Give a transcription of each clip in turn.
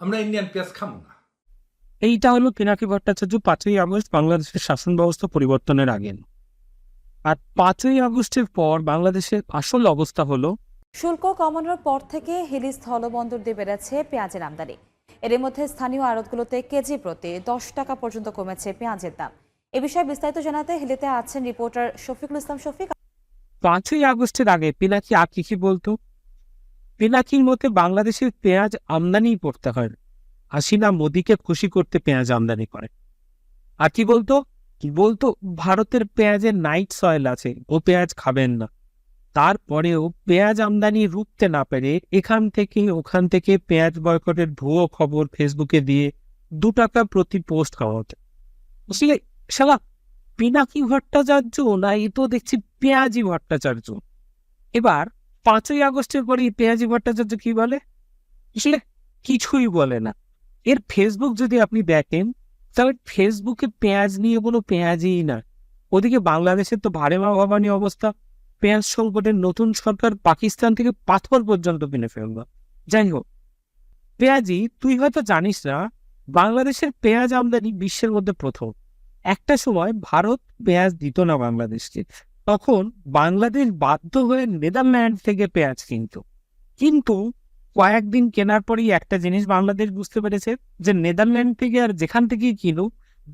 আমরা ইন্ডিয়ান পেঁয়াজ খাবো না। এইটা হলো পিনাকি ভট্টাচার্য 5ই আগস্ট বাংলাদেশের শাসন ব্যবস্থা পরিবর্তনের আগে। আর 5ই আগস্টের পর বাংলাদেশের আসল অবস্থা হলো শুল্ক কমানোর পর থেকে হিলি স্থলবন্দর দিয়ে বেড়েছে পেঁয়াজের আমদানি। এর মধ্যে স্থানীয় আড়তগুলোতে কেজি প্রতি 10 টাকা পর্যন্ত কমেছে পেঁয়াজের দাম। এ বিষয়ে বিস্তারিত জানাতে হিলিতে আছেন রিপোর্টার শফিকুল ইসলাম শফিক। 5ই আগস্টের আগে পিনাকি আর কি বলতো। পিনাকির মতে বাংলাদেশের পেঁয়াজ আমদানি করতে হয়, হাসিনা মোদিকে খুশি করতে পেঁয়াজ আমদানি করে। আর কি বলতো ভারতের পেঁয়াজের নাইট সয়েল আছে, ও পেঁয়াজ খাবেন না। তারপরেও পেঁয়াজ আমদানি রুখতে না পেরে এখান থেকে ওখান থেকে পেঁয়াজ বয়কটের ভুয়ো খবর ফেসবুকে দিয়ে 2 টাকা প্রতি পোস্ট খাওয়াতে। আসলে শালা পিনাকি ভট্টাচার্য না, এ তো দেখছি পেঁয়াজি ভট্টাচার্য। এবার 5ই আগস্টের পরে এই পেঁয়াজি ভট্টাচার্য কি বলে? আসলে কিছুই বলে না। এর ফেসবুক যদি আপনি দেখেন তাহলে ফেসবুকে পেঁয়াজ নিয়ে কোনো পেঁয়াজই না। ওদিকে বাংলাদেশের তো ভারে ভাবানি অবস্থা, পেঁয়াজ সংকটের নতুন সরকার পাকিস্তান থেকে পাথর পর্যন্ত কিনে ফেললো। যাই হোক, পেঁয়াজি তুই হয়তো জানিস না, বাংলাদেশের পেঁয়াজ আমদানি বিশ্বের মধ্যে প্রথম। একটা সময় ভারত পেঁয়াজ দিত না বাংলাদেশকে, তখন বাংলাদেশ বাধ্য হয়ে নেদারল্যান্ড থেকে পেঁয়াজ কিন্তু কয়েকদিন কেনার পরেই একটা জিনিস বাংলাদেশ বুঝতে পেরেছে, যে নেদারল্যান্ড থেকে আর যেখান থেকেই কিনুক,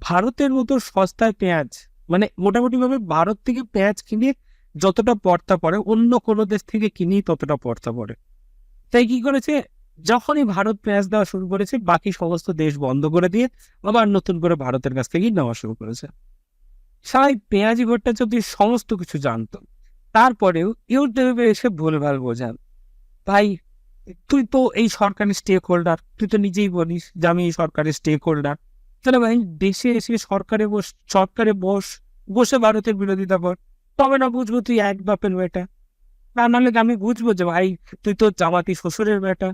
ভারতের মতো সস্তায় পেঁয়াজ, মানে মোটামুটি ভাবে ভারত থেকে পেঁয়াজ কিনে যতটা পড়তা পড়ে অন্য কোনো দেশ থেকে কিনেই ততটা পড়তা পড়ে। তাই কি করেছে, যখনই ভারত পেঁয়াজ দেওয়া শুরু করেছে বাকি সমস্ত দেশ বন্ধ করে দিয়ে আবার নতুন করে ভারতের কাছ থেকেই নেওয়া শুরু করেছে। সবাই পেঁয়াজি ভট্টাচার্য সমস্ত কিছু জানতো, তারপরেও ইউটিউবে এসে ভুলভাল বোঝান। ভাই, তুই তো এই সরকারের স্টেক হোল্ডার, তুই তো নিজেই বলিস যে আমি এই সরকারের স্টেক হোল্ডার। তাহলে ভাই দেশে এসে সরকারে বসে ভারতের বিরোধিতা কর, তবে না বুঝবো তুই এক বাপের বেটা। না নাহলে আমি বুঝবো যে ভাই তুই তো জামাতি শ্বশুরের বেটা।